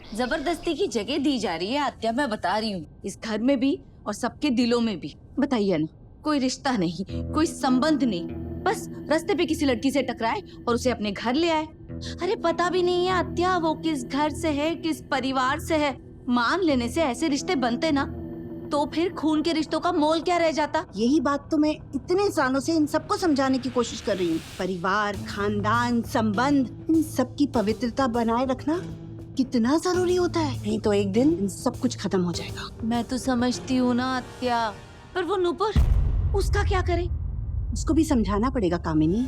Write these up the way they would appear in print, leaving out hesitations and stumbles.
जबरदस्ती की जगह दी जा रही है आत्या, मैं बता रही हूँ, इस घर में भी और सबके दिलों में भी। बताइए ना, कोई रिश्ता नहीं, कोई संबंध नहीं, बस रास्ते पे किसी लड़की से टकराए और उसे अपने घर ले आए। अरे पता भी नहीं है आत्या वो किस घर से है, किस परिवार से है। मान लेने से ऐसे रिश्ते बनते ना, तो फिर खून के रिश्तों का मोल क्या रह जाता। यही बात तो मैं इतने सालों से इन सबको समझाने की कोशिश कर रही हूँ। परिवार, खानदान, संबंध, इन सब की पवित्रता बनाए रखना कितना जरूरी होता है। नहीं तो एक दिन इन सब कुछ खत्म हो जाएगा। मैं तो समझती हूँ ना आत्या, पर वो नूपुर, उसका क्या करें? उसको भी समझाना पड़ेगा कामिनी।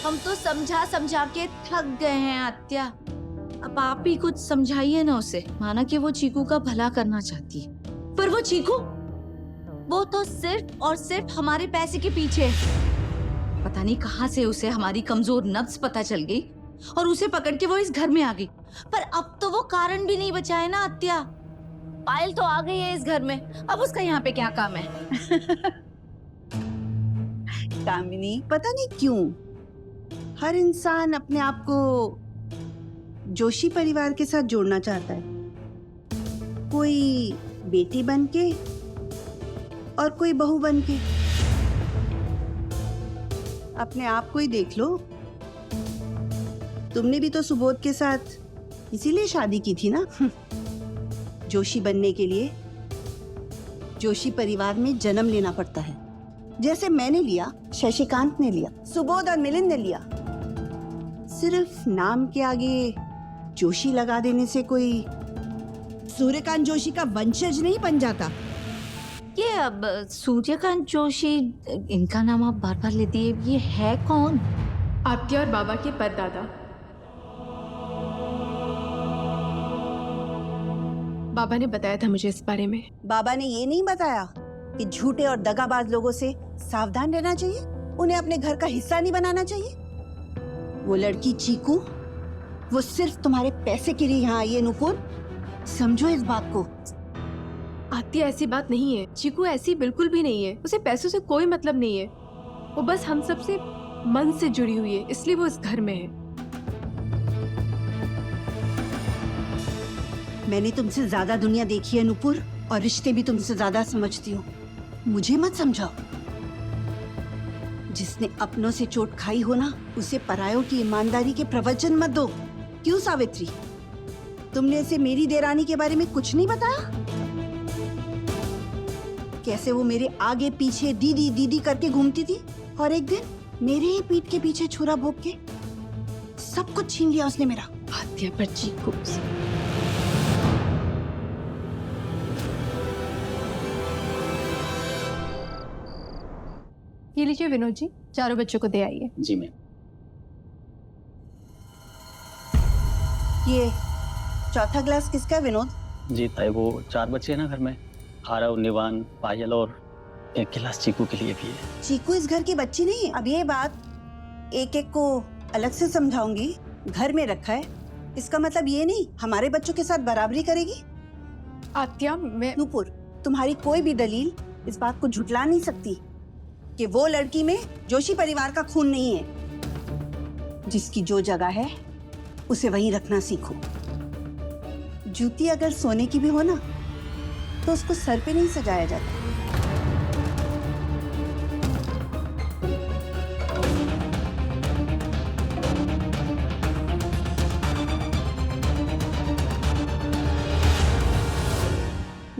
हम तो समझा समझा के थक गए हैं आत्या। अब आप ही कुछ समझाइए ना उसे। माना कि वो चीकू का भला करना चाहती है, पर वो चीकू, वो तो सिर्फ और सिर्फ हमारे पैसे के पीछे है। पता नहीं कहाँ से उसे हमारी कमजोर नब्ज पता चल गई और उसे पकड़ के वो इस घर में आ गई। पर अब तो वो कारण भी नहीं बचा है ना आत्या। पायल तो आ गई है इस घर में, अब उसका यहाँ पे क्या काम है? कामिनी, पता नहीं क्यों हर इंसान अपने आप को जोशी परिवार के साथ जोड़ना चाहता है। कोई बेटी बनके और कोई बहू बनके। अपने आप को ही देख लो, तुमने भी तो सुबोध के साथ इसीलिए शादी की थी ना। जोशी बनने के लिए जोशी परिवार में जन्म लेना पड़ता है, जैसे मैंने लिया, शशिकांत ने लिया, सुबोध और मिलिंद ने लिया। सिर्फ नाम के आगे जोशी लगा देने से कोई सूर्यकांत जोशी का वंशज नहीं बन जाता। ये अब सूर्यकांत जोशी, इनका नाम आप बार बार लेती है, ये है कौन? आत्या और बाबा के परदादा। बाबा ने बताया था मुझे इस बारे में। बाबा ने ये नहीं बताया कि झूठे और दगाबाज लोगों से सावधान रहना चाहिए, उन्हें अपने घर का हिस्सा नहीं बनाना चाहिए। वो लड़की चीकू, वो सिर्फ तुम्हारे पैसे के लिए यहाँ आई है नुपुर, समझो इस बात को। आत्या ऐसी बात नहीं है, चीकू ऐसी बिल्कुल भी नहीं है। उसे पैसों से कोई मतलब नहीं है, वो बस हम सब से मन से जुड़ी हुई है, इसलिए वो इस घर में है। मैंने तुमसे ज्यादा दुनिया देखी है नुपुर, और रिश्ते भी तुमसे ज्यादा समझती हूँ। मुझे मत समझाओ। जिसने अपनों से चोट खाई हो ना, उसे परायों की ईमानदारी के प्रवचन मत दो। क्यों सावित्री, तुमने इसे मेरी देरानी के बारे में कुछ नहीं बताया? कैसे वो मेरे आगे पीछे दीदी दीदी करके घूमती थी, और एक दिन मेरे ही पीठ के पीछे छुरा भोंक के सब कुछ छीन लिया उसने मेरा। आत्या पर चीकू। ये लीजिए विनोद जी, चारों बच्चों को दे आइए। जी मैम। ये चौथा ग्लास किसका है विनोद? जी ताई, वो 4 बच्चे हैं ना घर में, आरव, निवान, पायल और एक गिलास चीकू के लिए भी है। चीकू इस घर की बच्ची नहीं है। अब ये बात एक एक को अलग से समझाऊंगी। घर में रखा है, इसका मतलब ये नहीं हमारे बच्चों के साथ बराबरी करेगी। आत्या, मैं नूपुर, तुम्हारी कोई भी दलील इस बात को झुटला नहीं सकती कि वो लड़की में जोशी परिवार का खून नहीं है। जिसकी जो जगह है उसे वहीं रखना सीखो। जूती अगर सोने की भी हो ना, तो उसको सर पे नहीं सजाया जाता।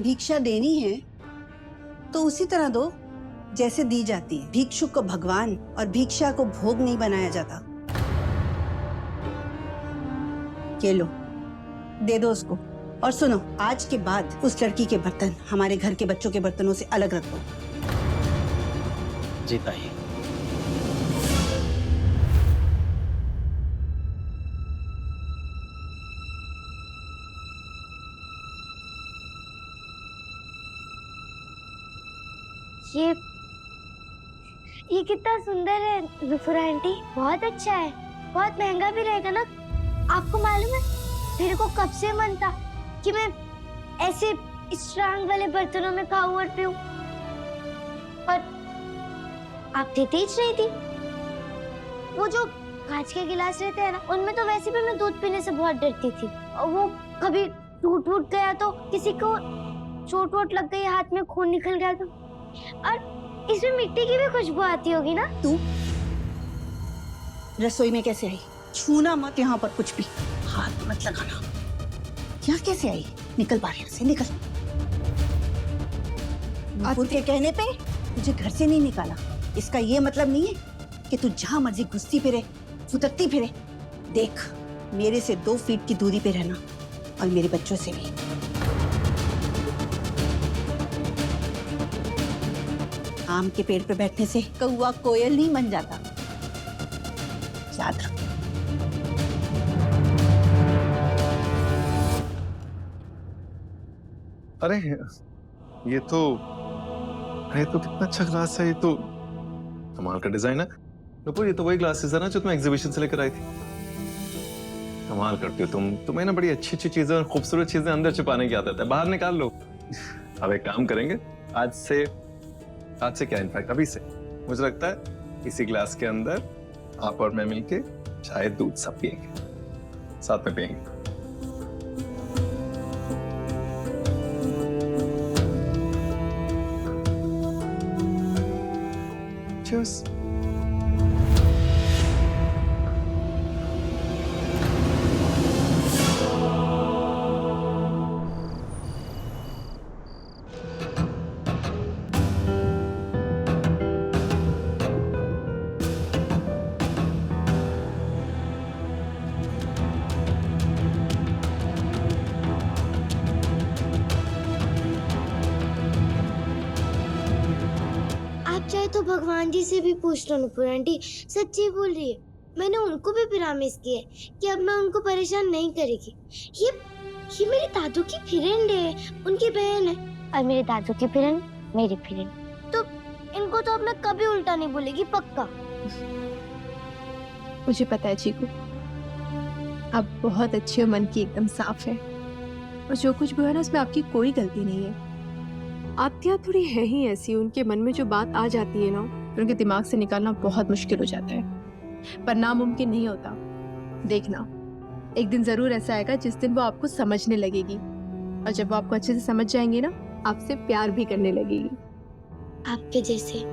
भिक्षा देनी है तो उसी तरह दो जैसे दी जाती है। भिक्षुक को भगवान और भिक्षा को भोग नहीं बनाया जाता। ये लो, दे दो उसको। और सुनो, आज के बाद उस लड़की के बर्तन हमारे घर के बच्चों के बर्तनों से अलग रख दो। जी ताई। ये कितना सुंदर है नुपुर आंटी, बहुत अच्छा है। बहुत महंगा भी रहेगा ना। आपको मालूम है, मेरे को कब से मन था कि मैं ऐसे स्ट्रांग वाले बर्तनों में खाऊं और पीऊं, पर आप देते ही नहीं थी। वो जो कांच के गिलास रहते हैं ना, उनमें तो वैसे भी मैं दूध पीने से बहुत डरती थी। और वो कभी टूट फूट गया तो किसी को चोट वोट लग गई, हाथ में खून निकल गया तो। और इसमें मिट्टी की भी खुशबू आती होगी ना। तू रसोई में कैसे आई? छूना मत यहाँ पर कुछ भी, हाथ मत लगाना। यहाँ कैसे आई? निकल बाहर यहाँ से, निकल। नुपुर के कहने पे तुझे घर से नहीं निकाला, इसका ये मतलब नहीं है कि तू जहां मर्जी घुसती फिरे, फुदकती फिरे। देख, मेरे से 2 फीट की दूरी पे रहना, और मेरे बच्चों से भी। आम के पेड़ पे बैठने से कौवा कोयल नहीं बन जाता, याद रख। अरे ये तो कितना अच्छा ग्लास है। ये तो कमाल का डिजाइन है। नुपुर, ये तो वही ग्लासेस है ना जो तुम एग्जीबिशन से लेकर आई थी। कमाल करती हो तुम। तुम्हें ना बड़ी अच्छी अच्छी चीजें और खूबसूरत चीजें अंदर छुपाने की आदत है। बाहर निकाल लो। अब एक काम करेंगे, आज से क्या, इनफैक्ट अभी से मुझे लगता है इसी ग्लास के अंदर आप और मैं मिलके चाय दूध सब पियेंगे, साथ में पियेंगे। Cheers. चाहे तो भगवान जी से भी पूछ लो नुपुर आंटी, सच्ची बोल रही है। मैंने उनको भी प्रॉमिस किया है कि अब मैं उनको परेशान नहीं करेगी। ये मेरे दादू की फ्रेंड है, उनकी बहन है, और मेरे दादू की फ्रेंड मेरी फ्रेंड, तो इनको तो अब मैं कभी उल्टा नहीं बोलेगी, पक्का। मुझे पता है चीकू, आप बहुत अच्छे और मन की एकदम साफ है, और जो कुछ भी है ना उसमें आपकी कोई गलती नहीं है। आत्या थोड़ी है ही ऐसी, उनके मन में जो बात आ जाती है ना, उनके दिमाग से निकालना बहुत मुश्किल हो जाता है, पर नामुमकिन नहीं होता। देखना, एक दिन जरूर ऐसा आएगा जिस दिन वो आपको समझने लगेगी, और जब वो आपको अच्छे से समझ जाएंगे ना, आपसे प्यार भी करने लगेगी। आपके जैसे।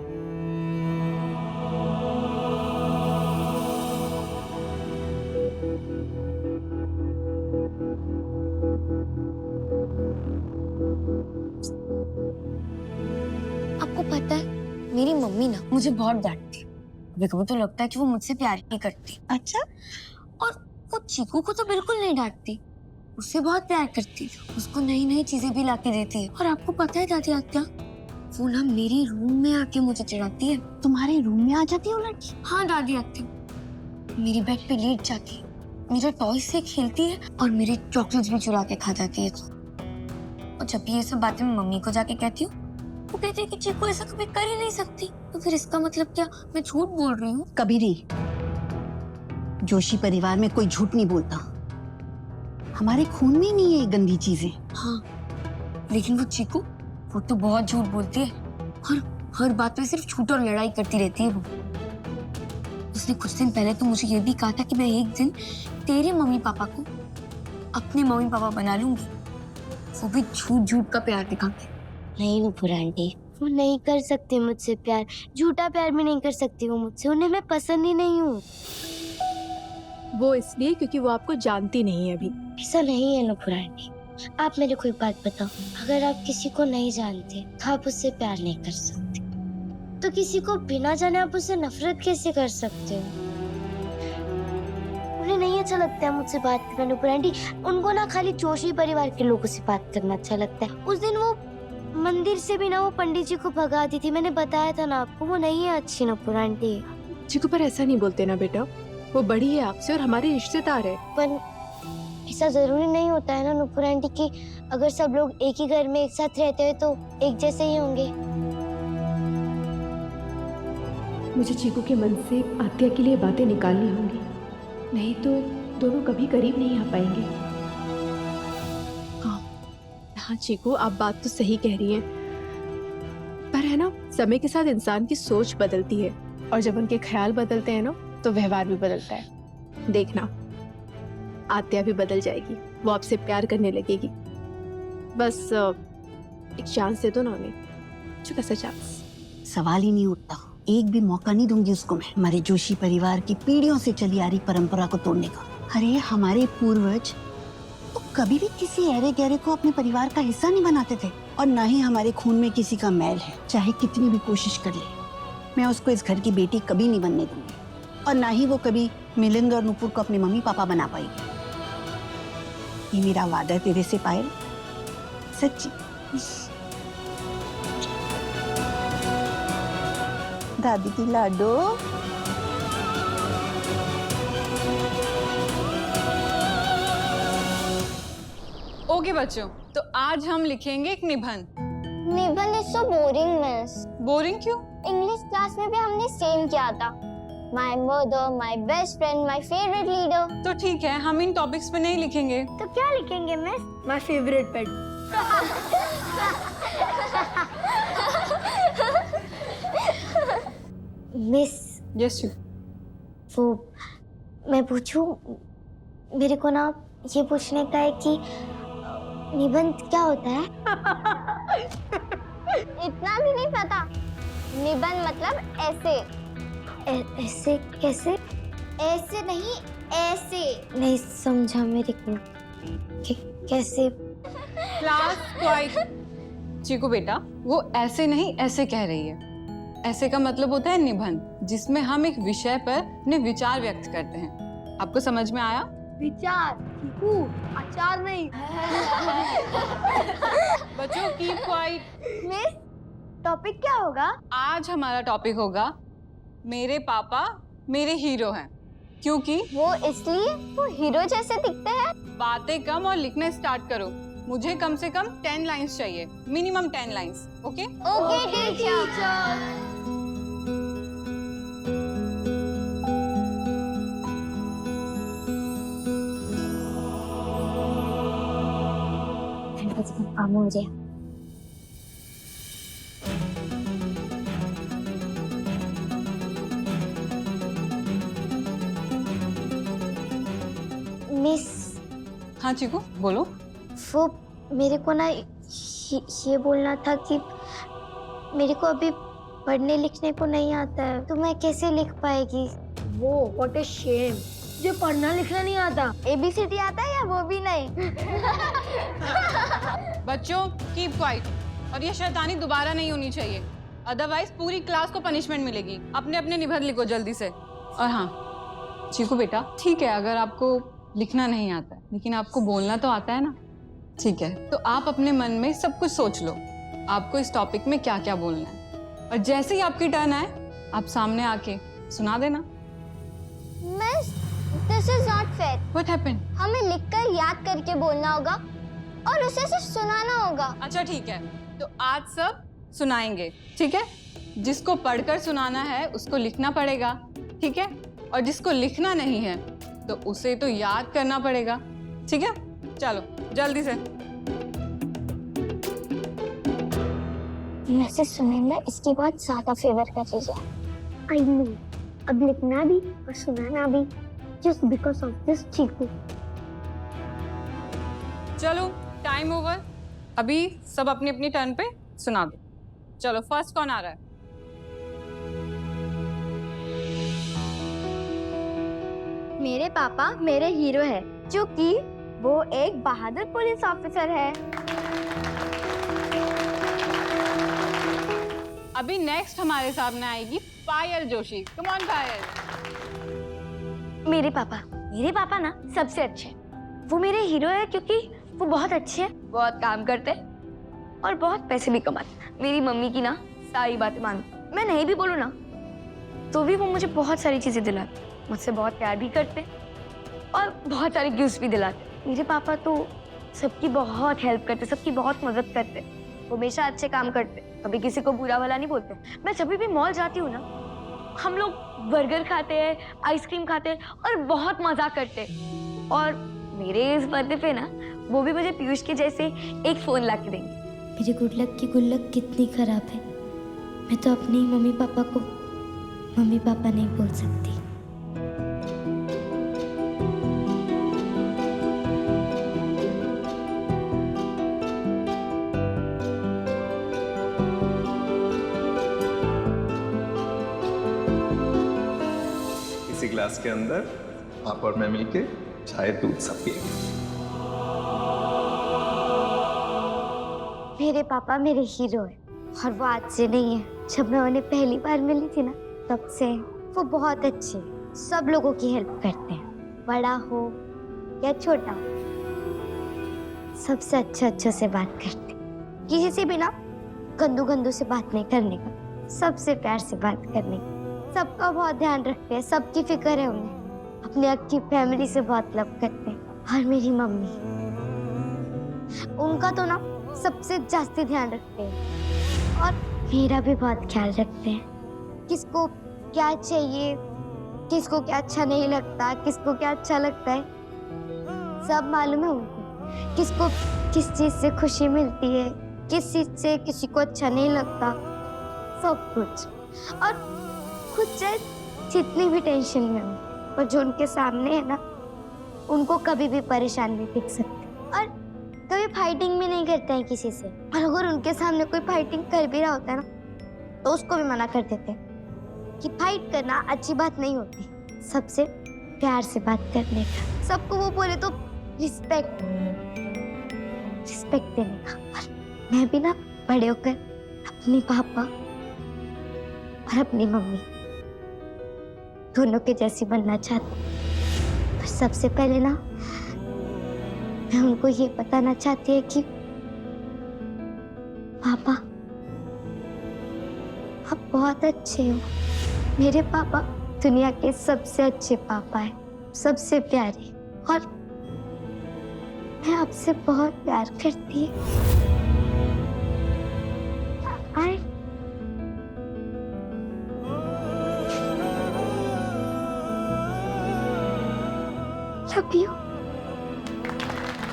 आपको पता है, मेरी मम्मी ना मुझे बहुत डांटती है। कभी-कभी तो लगता है कि वो मुझसे प्यार नहीं करती। अच्छा, और वो चीकू को तो बिल्कुल नहीं डांटती, उससे बहुत प्यार करती है, उसको नई नई चीजें भी लाके देती है। और आपको पता है दादी आत्या, वो ना मेरे रूम में आके मुझे चिढ़ाती है। तुम्हारे रूम में आ जाती है वो लड़की? हाँ दादी आत्या, मेरी बेड पे लेट जाती है, मेरे टॉय से खेलती है, और मेरे चॉकलेट्स भी चुरा के खा जाती है। और जब भी ये सब बातें मैं मम्मी को जाके कहती हूँ, वो कहते हैं कि चीकू ऐसा कभी कर ही नहीं सकती। तो फिर इसका मतलब क्या, मैं झूठ बोल रही हूँ? कभी नहीं। जोशी परिवार में कोई झूठ नहीं बोलता, हमारे खून में नहीं है ये गंदी चीजें। हाँ, लेकिन वो चीकू, वो तो बहुत झूठ बोलती है, और हर बात पे सिर्फ झूठ और लड़ाई करती रहती है वो। उसने कुछ दिन पहले तो मुझे ये भी कहा था कि मैं एक दिन तेरे मम्मी पापा को अपने मम्मी पापा बना लूंगी, वो भी झूठ झूठ का प्यार दिखा के। नहीं नुपुर आंटी, वो नहीं कर सकती मुझसे प्यार, झूठा प्यार भी नहीं कर सकती वो मुझसे, उन्हें मैं पसंद ही नहीं हूँ। वो इसलिए क्योंकि वो आपको जानती नहीं है अभी। ऐसा नहीं है नुपुर आंटी, आप मेरे को एक बात बताओ, अगर आप किसी को नहीं जानते तो आप उससे प्यार नहीं कर सकते, तो किसी को बिना जाने आप उससे नफरत कैसे कर सकते हो? उन्हें नहीं अच्छा लगता है मुझसे बात करना नुपुर आंटी, उनको ना खाली जोशी परिवार के लोगों से बात करना अच्छा लगता है। उस दिन वो मंदिर से भी ना वो पंडित जी को भगा दी थी, मैंने बताया था ना आपको, वो नहीं है अच्छी नुपुर आंटी। चीकू, पर ऐसा नहीं बोलते ना बेटा, वो बड़ी है आपसे और हमारे रिश्तेदार है। पर ऐसा जरूरी नहीं होता है ना नुपुर आंटी कि अगर सब लोग एक ही घर में एक साथ रहते हैं तो एक जैसे ही होंगे। मुझे चीकू के मन से आत्या के लिए बातें निकालनी होंगी, नहीं तो दोनों कभी करीब नहीं आ पाएंगे। हाँ चीकू, आप बात तो सही कह रही हैं, पर है ना, समय के साथ इंसान की सोच बदलती है, और जब उनके ख्याल बदलते हैं ना, तो व्यवहार भी बदलता है। देखना, आत्या भी बदल जाएगी, वो आपसे प्यार करने लगेगी। बस एक चांस दे दो ना उन्हें, छोटा सा चांस। सवाल ही नहीं उठता, एक भी मौका नहीं दूंगी उसको मैं हमारे जोशी परिवार की पीढ़ियों से चली आ रही परंपरा को तोड़ने का। अरे हमारे पूर्वज तो कभी भी किसी ऐरे गहरे को अपने परिवार का हिस्सा नहीं बनाते थे, और ना ही हमारे खून में किसी का मैल है। चाहे कितनी भी कोशिश कर ले, मैं उसको इस घर की बेटी कभी नहीं बनने दूंगी, और ना ही वो कभी मिलिंद और नुपुर को अपने मम्मी पापा बना पाएगी। ये मेरा वादा है तेरे से पायल, सच्ची। दादी की लाडो। ओके बच्चों, तो आज हम लिखेंगे एक निबंध। निबंध is so boring miss. Boring क्यों? इंग्लिश क्लास में भी हमने सेम किया था। My mother, my best friend, my favourite leader. तो ठीक है, हम इन टॉपिक्स पे नहीं लिखेंगे। तो क्या लिखेंगे miss? My favourite pet. Miss, yes you. वो मैं पूछूं, मेरे को ना ये पूछने का है कि निबंध क्या होता है? इतना भी नहीं पता। निबंध मतलब ऐसे। ऐसे कैसे? ऐसे नहीं, ऐसे। नहीं समझा मेरे को। कैसे? Class quite. चीकू बेटा, वो ऐसे नहीं ऐसे कह रही है। ऐसे का मतलब होता है निबंध, जिसमें हम एक विषय पर अपने विचार व्यक्त करते हैं। आपको समझ में आया? विचार, चीकू, अचार नहीं। बच्चों कीप क्वाइट। मिस, टॉपिक क्या होगा? आज हमारा टॉपिक होगा मेरे पापा मेरे हीरो हैं। क्योंकि वो इसलिए वो हीरो जैसे दिखते हैं। बातें कम और लिखना स्टार्ट करो। मुझे कम से कम 10 लाइंस चाहिए, minimum 10 lines. Okay okay teacher. काम हो जाए। मिस, हाँ चीकू बोलो। वो मेरे को ना ये बोलना था कि मेरे को अभी पढ़ने लिखने को नहीं आता है, तो मैं कैसे लिख पाएगी? वो व्हाट ए शेम, जो पढ़ना लिखना नहीं आता। ABCD आता है या वो भी नहीं? बच्चों कीप क्वाइट, और ये शैतानी दोबारा नहीं होनी चाहिए, अदरवाइज पूरी क्लास को पनिशमेंट मिलेगी। अपने अपने निबंध लिखो जल्दी से। और हाँ चीकू बेटा, ठीक है अगर आपको लिखना नहीं आता है, लेकिन आपको बोलना तो आता है ना। ठीक है, तो आप अपने मन में सब कुछ सोच लो, आपको इस टॉपिक में क्या क्या बोलना है, और जैसे ही आपकी टर्न आए आप सामने आके सुना देना। Miss, this is not fair. What happened? हमें लिखकर याद करके बोलना होगा और उसे सिर्फ सुनाना होगा। अच्छा ठीक है, तो आज सब सुनाएंगे, ठीक है? जिसको पढ़कर सुनाना है उसको लिखना पड़ेगा, ठीक है? और जिसको लिखना नहीं है तो उसे तो याद करना पड़ेगा, ठीक है? चलो जल्दी से। वैसे सुनेंगे इसकी बहुत ज्यादा फेवर कर रही है। आई नो, अब लिखना भी और सुनाना भी जस्ट बिकॉज ऑफ दिस चीकू। चलो टाइम ओवर, अभी सब अपनी अपनी टर्न पे सुना दो। चलो फर्स्ट कौन आ रहा है? मेरे पापा मेरे हीरो है, क्योंकि वो एक बहादुर पुलिस ऑफिसर है। अभी नेक्स्ट हमारे सामने आएगी पायल जोशी। कम ऑन पायल। मेरे पापा ना सबसे अच्छे। वो मेरे हीरो है क्योंकि वो बहुत अच्छे हैं, बहुत काम करते हैं और बहुत पैसे भी कमाते। मेरी मम्मी की ना सारी बातें मानते, मैं नहीं भी बोलूँ ना तो भी वो मुझे बहुत सारी चीजें दिलाते, मुझसे बहुत प्यार भी करते और बहुत सारे गिफ्ट भी दिलाते। मेरे पापा तो सबकी बहुत हेल्प करते, सबकी बहुत मदद करते, हमेशा अच्छे काम करते, कभी किसी को बुरा भला नहीं बोलते। मैं जब भी मॉल जाती हूँ ना, हम लोग बर्गर खाते हैं, आइसक्रीम खाते हैं और बहुत मजा करते हैं। और मेरे इस बर्थडे पे ना वो भी मुझे पीयूष के जैसे एक फोन ला के देंगे। मेरी गुडलक की गुल्लक कितनी खराब है, मैं तो अपने ही मम्मी पापा को मम्मी पापा नहीं बोल सकती। क्लास के अंदर आप और मैं मिलके चाय दूध सब पिएंगे। मेरे पापा मेरे हीरो है और वो आज से नहीं है। जब मैं उन्हें पहली बार मिली थी ना, तब से वो बहुत अच्छे हैं। सब लोगों की हेल्प करते हैं, बड़ा हो या छोटा हो, सबसे अच्छे से बात करते हैं। किसी से भी ना गंदू से बात नहीं करने का, सबसे प्यार से बात करने का। सबका बहुत ध्यान रखते हैं, सबकी फिक्र है उन्हें। अपने आपकी फैमिली से बहुत लव करते हैं। और मेरी मम्मी, उनका तो ना सबसे जास्ती ध्यान रखते हैं और मेरा भी बहुत ख्याल रखते हैं। किसको क्या चाहिए, किसको क्या अच्छा नहीं लगता, किसको क्या अच्छा लगता है, सब मालूम है उनको। किसको किस चीज से खुशी मिलती है, किस चीज से किसी को अच्छा नहीं लगता, सब कुछ। और खुद से जितनी भी टेंशन में हो, और जो उनके सामने है ना, उनको कभी भी परेशान नहीं दिख सकते। और कभी फाइटिंग भी नहीं करते हैं किसी से। और अगर उनके सामने कोई फाइटिंग कर भी रहा होता है ना, तो उसको भी मना कर देते हैं कि फाइट करना अच्छी बात नहीं होती, सबसे प्यार से बात करने का। सबको वो बोले तो रिस्पेक्ट देने का। और मैं भी ना बड़े होकर अपने पापा और अपनी मम्मी दोनों के जैसी बनना चाहती हूँ। पर सबसे पहले ना मैं उनको ये बताना चाहती है कि पापा, आप बहुत अच्छे हो। मेरे पापा दुनिया के सबसे अच्छे पापा हैं, सबसे प्यारे। और मैं आपसे बहुत प्यार करती हूँ। Love you.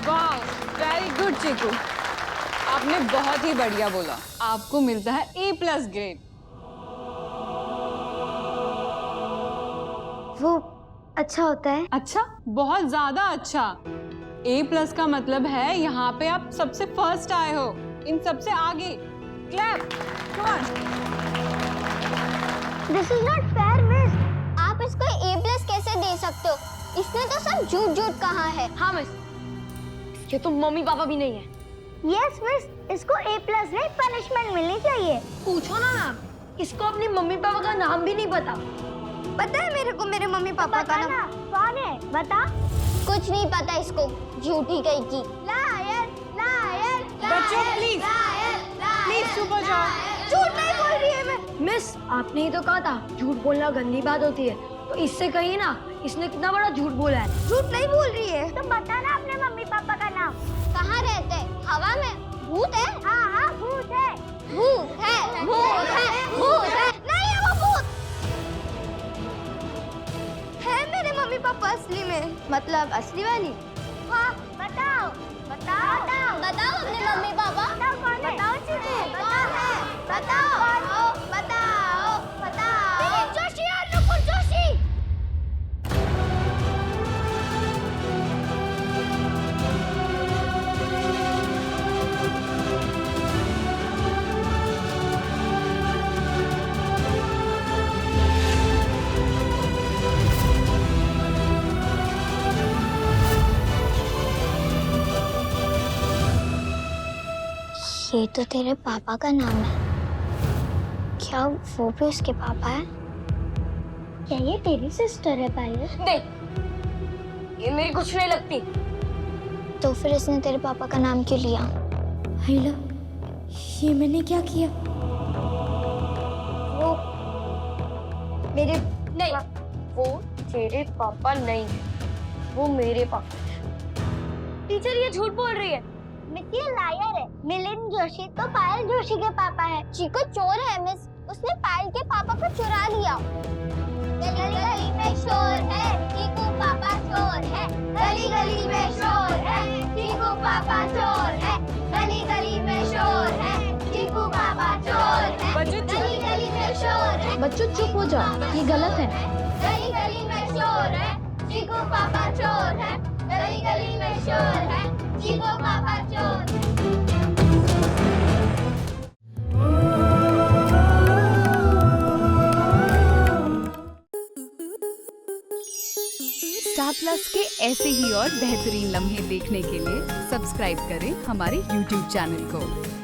वाह, वेरी गुड चीकू, आपने बहुत ही बढ़िया बोला। आपको मिलता है A+ ग्रेड। वो अच्छा होता है? अच्छा, बहुत ज्यादा अच्छा। A+ का मतलब है यहाँ पे आप सबसे फर्स्ट आए हो, इन सबसे आगे। Clap, come on. This is not fair miss. आप इसको A+ कैसे दे सकते हो? इसने तो सब झूठ कहा है। हाँ मिस, ये तो मम्मी पापा भी नहीं है। यस मिस, इसको A+ नहीं पनिशमेंट मिलनी चाहिए। पूछो ना नाम, इसको अपनी मम्मी पापा का नाम भी नहीं पता। पता है मेरे को मेरे मम्मी पापा का नाम। कौन है बता? कुछ नहीं पता इसको, झूठी कही की। Liar liar. बच्चों प्लीज प्लीज चुप हो जाओ। झूठ नहीं बोल रही है मैं। मिस, आपने ही तो कहा था झूठ बोलना गंदी बात होती है, तो इससे कही ना, इसने कितना बड़ा झूठ बोला है। झूठ नहीं बोल रही है। तो बता ना अपने मम्मी पापा का नाम। कहाँ रहते हैं? हवा में? भूत है? हाँ भूत है। भूत है, भूत है, भूत है। नहीं है वो भूत। है मेरे मम्मी पापा असली में, मतलब असली वाली। हाँ बताओ बताओ बताओ बताओ अपने मम्मी पापा। बताओ कौन है? बताओ चीकू। बताओ बताओ बताओ। दिलीप जोशी और नुपुर जोशी। ये तो तेरे पापा का नाम है। क्या वो भी उसके पापा है? क्या ये तेरी सिस्टर है पायल? नहीं, ये मेरी कुछ नहीं लगती। तो फिर इसने तेरे पापा का नाम क्यों लिया? हैला, ये मैंने क्या किया? वो मेरे नहीं, वो तेरे पापा नहीं है, वो मेरे पापा है। टीचर ये झूठ बोल रही है। मिस ये लायर है। मिलिंद जोशी तो पायल जोशी के पापा है। चीकू चोर है मिस, उसने पायल के पापा को चुरा लिया। गली गली में शोर है, चीकू पापा चोर है। गली गली में शोर है, चीकू पापा चोर है। गली गली में शोर है, चीकू पापा चोर है। गली गली में शोर है। बच्चों चुप हो जाओ, ये गलत है। गली गली में शोर है, चीकू पापा चोर है। गली गली में शोर है, चीकू पापा चोर। स्टार प्लस के ऐसे ही और बेहतरीन लम्हे देखने के लिए सब्सक्राइब करें हमारे YouTube चैनल को।